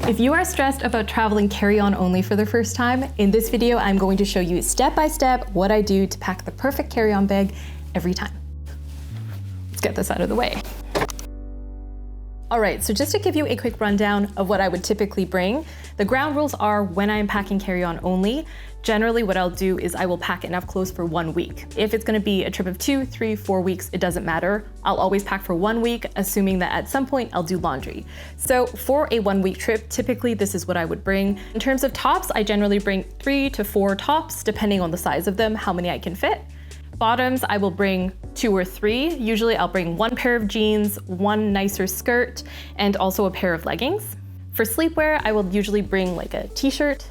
If you are stressed about traveling carry-on only for the first time, in this video I'm going to show you step by step what I do to pack the perfect carry-on bag every time. Let's get this out of the way. All right, so just to give you a quick rundown of what I would typically bring, the ground rules are when I'm packing carry-on only, generally what I'll do is I will pack enough clothes for 1 week. If it's gonna be a trip of 2, 3, 4 weeks, it doesn't matter. I'll always pack for 1 week, assuming that at some point I'll do laundry. So for a 1 week trip, typically this is what I would bring. In terms of tops, I generally bring 3 to 4 tops, depending on the size of them, how many I can fit. Bottoms, I will bring 2 or 3. Usually I'll bring 1 pair of jeans, 1 nicer skirt, and also a pair of leggings. For sleepwear, I will usually bring like a t-shirt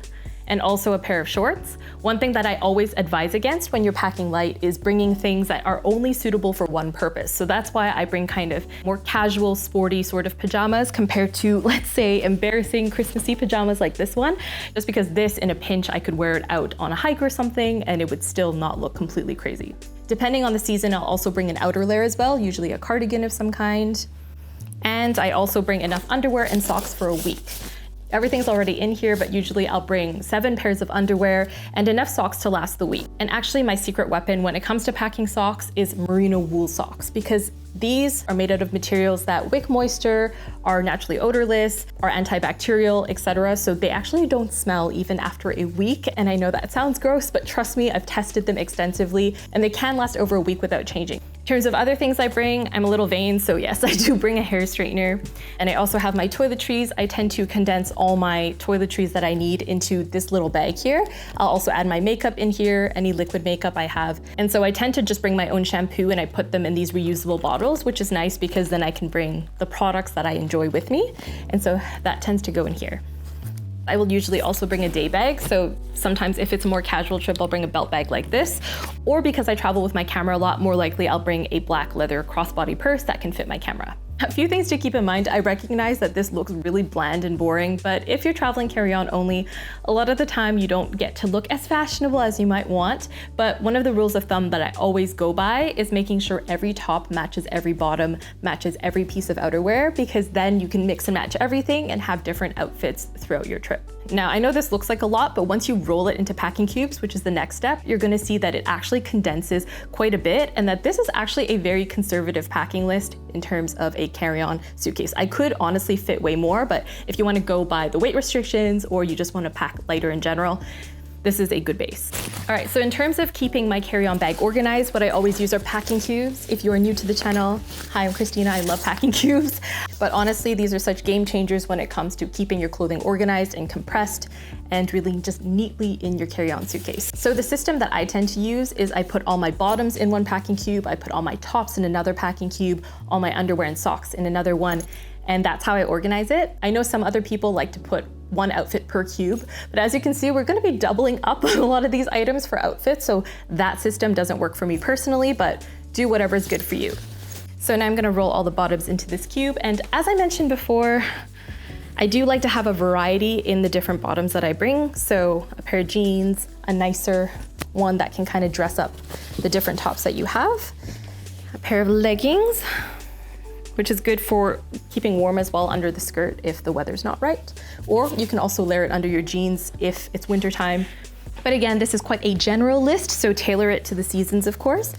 and also a pair of shorts. One thing that I always advise against when you're packing light is bringing things that are only suitable for one purpose. So that's why I bring kind of more casual, sporty sort of pajamas compared to, let's say, embarrassing Christmassy pajamas like this one, just because this in a pinch, I could wear it out on a hike or something and it would still not look completely crazy. Depending on the season, I'll also bring an outer layer as well, usually a cardigan of some kind. And I also bring enough underwear and socks for a week. Everything's already in here, but usually I'll bring 7 pairs of underwear and enough socks to last the week. And actually my secret weapon when it comes to packing socks is merino wool socks, because these are made out of materials that wick moisture, are naturally odorless, are antibacterial, etc. So they actually don't smell even after a week. And I know that sounds gross, but trust me, I've tested them extensively and they can last over a week without changing. In terms of other things I bring, I'm a little vain, so yes, I do bring a hair straightener. And I also have my toiletries. I tend to condense all my toiletries that I need into this little bag here. I'll also add my makeup in here, any liquid makeup I have. And so I tend to just bring my own shampoo and I put them in these reusable bottles, which is nice because then I can bring the products that I enjoy with me. And so that tends to go in here. I will usually also bring a day bag. So sometimes if it's a more casual trip, I'll bring a belt bag like this. Or because I travel with my camera a lot, more likely I'll bring a black leather crossbody purse that can fit my camera. A few things to keep in mind. I recognize that this looks really bland and boring, but if you're traveling carry-on only, a lot of the time you don't get to look as fashionable as you might want. But one of the rules of thumb that I always go by is making sure every top matches every bottom, matches every piece of outerwear, because then you can mix and match everything and have different outfits throughout your trip. Now, I know this looks like a lot, but once you roll it into packing cubes, which is the next step, you're gonna see that it actually condenses quite a bit and that this is actually a very conservative packing list in terms of a carry-on suitcase. I could honestly fit way more, but if you wanna go by the weight restrictions or you just wanna pack lighter in general, this is a good base. All right, so in terms of keeping my carry-on bag organized, what I always use are packing cubes. If you are new to the channel, hi, I'm Christina, I love packing cubes. But honestly, these are such game changers when it comes to keeping your clothing organized and compressed and really just neatly in your carry-on suitcase. So the system that I tend to use is I put all my bottoms in one packing cube, I put all my tops in another packing cube, all my underwear and socks in another one, and that's how I organize it. I know some other people like to put 1 outfit per cube, but as you can see, we're gonna be doubling up on a lot of these items for outfits, so that system doesn't work for me personally, but do whatever's good for you. So now I'm gonna roll all the bottoms into this cube, and as I mentioned before, I do like to have a variety in the different bottoms that I bring, so a pair of jeans, a nicer one that can kind of dress up the different tops that you have, a pair of leggings, which is good for keeping warm as well under the skirt if the weather's not right. Or you can also layer it under your jeans if it's wintertime. But again, this is quite a general list, so tailor it to the seasons, of course.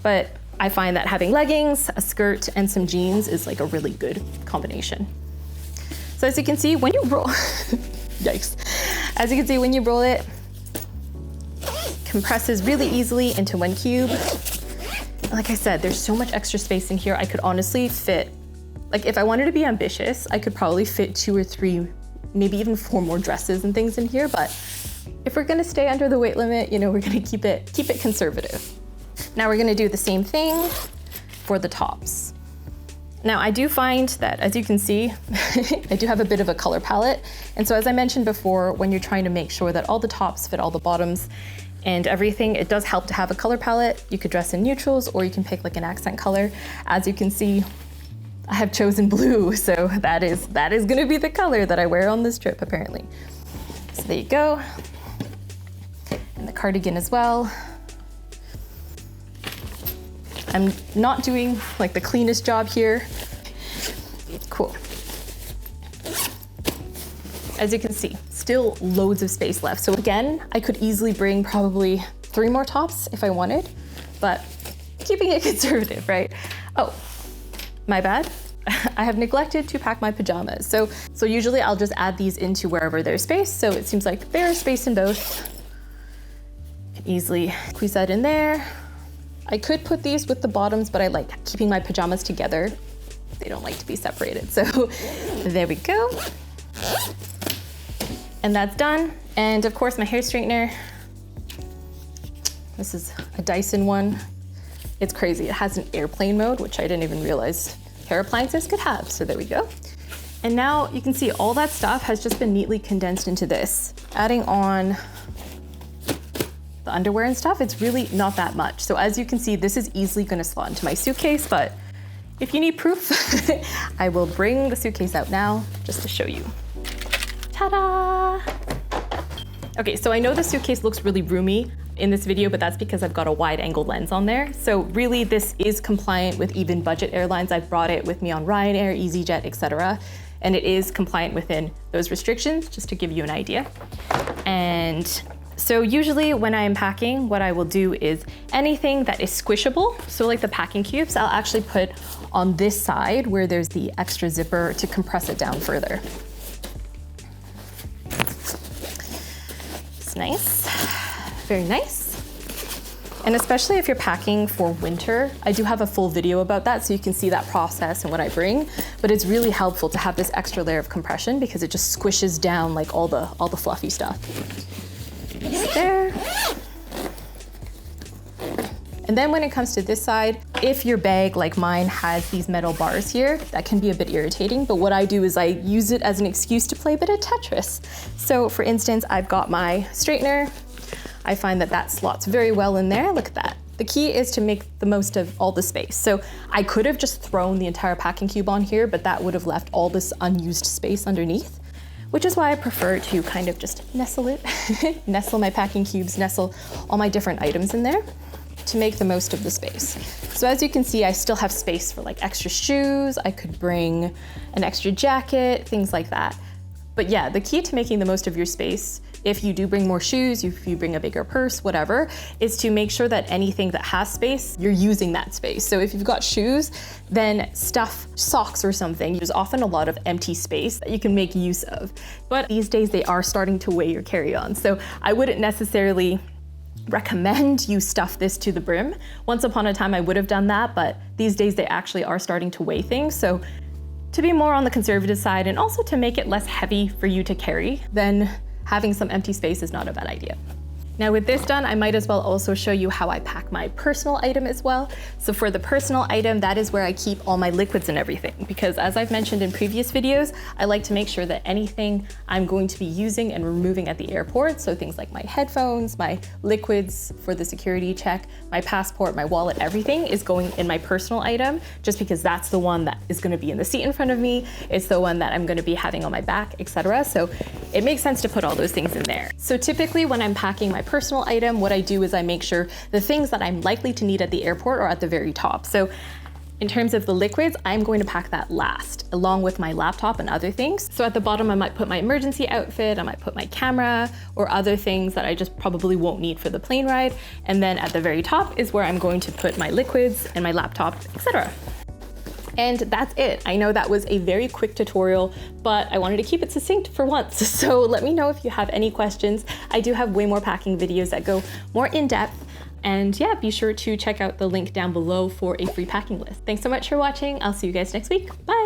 But I find that having leggings, a skirt, and some jeans is like a really good combination. So as you can see, when you roll, yikes. As you can see, when you roll it, compresses really easily into 1 cube. Like I said, there's so much extra space in here. I could honestly fit, like if I wanted to be ambitious, I could probably fit 2 or 3, maybe even 4 more dresses and things in here. But if we're gonna stay under the weight limit, you know, we're gonna keep it conservative. Now we're gonna do the same thing for the tops. Now I do find that, as you can see, I do have a bit of a color palette. And so as I mentioned before, when you're trying to make sure that all the tops fit all the bottoms, and everything, it does help to have a color palette. You could dress in neutrals or you can pick like an accent color. As you can see, I have chosen blue, so that is gonna be the color that I wear on this trip apparently. So there you go. And the cardigan as well. I'm not doing like the cleanest job here. Cool. as you can see, still loads of space left. So again, I could easily bring probably 3 more tops if I wanted, but keeping it conservative, right? Oh, my bad. I have neglected to pack my pajamas. So usually I'll just add these into wherever there's space. So it seems like there's space in both. Can easily squeeze that in there. I could put these with the bottoms, but I like keeping my pajamas together. They don't like to be separated. So there we go. And that's done. And of course my hair straightener. This is a Dyson one. It's crazy. It has an airplane mode, which I didn't even realize hair appliances could have. So there we go. And now you can see all that stuff has just been neatly condensed into this. Adding on the underwear and stuff, it's really not that much. So as you can see, this is easily gonna slot into my suitcase, but if you need proof, I will bring the suitcase out now just to show you. Ta-da! Okay, so I know the suitcase looks really roomy in this video, but that's because I've got a wide angle lens on there. So really this is compliant with even budget airlines. I've brought it with me on Ryanair, EasyJet, etc. And it is compliant within those restrictions, just to give you an idea. And so usually when I'm packing, what I will do is anything that is squishable, so like the packing cubes, I'll actually put on this side where there's the extra zipper to compress it down further. It's nice, very nice. And especially if you're packing for winter, I do have a full video about that so you can see that process and what I bring, but it's really helpful to have this extra layer of compression because it just squishes down like all the fluffy stuff. There. And then when it comes to this side, if your bag like mine has these metal bars here, that can be a bit irritating, but what I do is I use it as an excuse to play a bit of Tetris. So for instance, I've got my straightener. I find that that slots very well in there. Look at that. The key is to make the most of all the space. So I could have just thrown the entire packing cube on here, but that would have left all this unused space underneath, which is why I prefer to kind of just nestle it, nestle my packing cubes, nestle all my different items in there to make the most of the space. So as you can see, I still have space for like extra shoes. I could bring an extra jacket, things like that. But yeah, the key to making the most of your space, if you do bring more shoes, if you bring a bigger purse, whatever, is to make sure that anything that has space, you're using that space. So if you've got shoes, then stuff socks or something. There's often a lot of empty space that you can make use of. But these days they are starting to weigh your carry-on. So I wouldn't necessarily recommend you stuff this to the brim. Once upon a time I would have done that, but these days they actually are starting to weigh things. So to be more on the conservative side and also to make it less heavy for you to carry, then having some empty space is not a bad idea. Now with this done, I might as well also show you how I pack my personal item as well. So for the personal item, that is where I keep all my liquids and everything, because as I've mentioned in previous videos, I like to make sure that anything I'm going to be using and removing at the airport, so things like my headphones, my liquids for the security check, my passport, my wallet, everything is going in my personal item, just because that's the one that is gonna be in the seat in front of me, it's the one that I'm gonna be having on my back, etc. So it makes sense to put all those things in there. So typically when I'm packing my personal item, what I do is I make sure the things that I'm likely to need at the airport are at the very top. So in terms of the liquids, I'm going to pack that last, along with my laptop and other things. So at the bottom, I might put my emergency outfit, I might put my camera or other things that I just probably won't need for the plane ride. And then at the very top is where I'm going to put my liquids and my laptop, etc. And that's it. I know that was a very quick tutorial, but I wanted to keep it succinct for once. So let me know if you have any questions. I do have way more packing videos that go more in depth. And yeah, be sure to check out the link down below for a free packing list. Thanks so much for watching. I'll see you guys next week. Bye.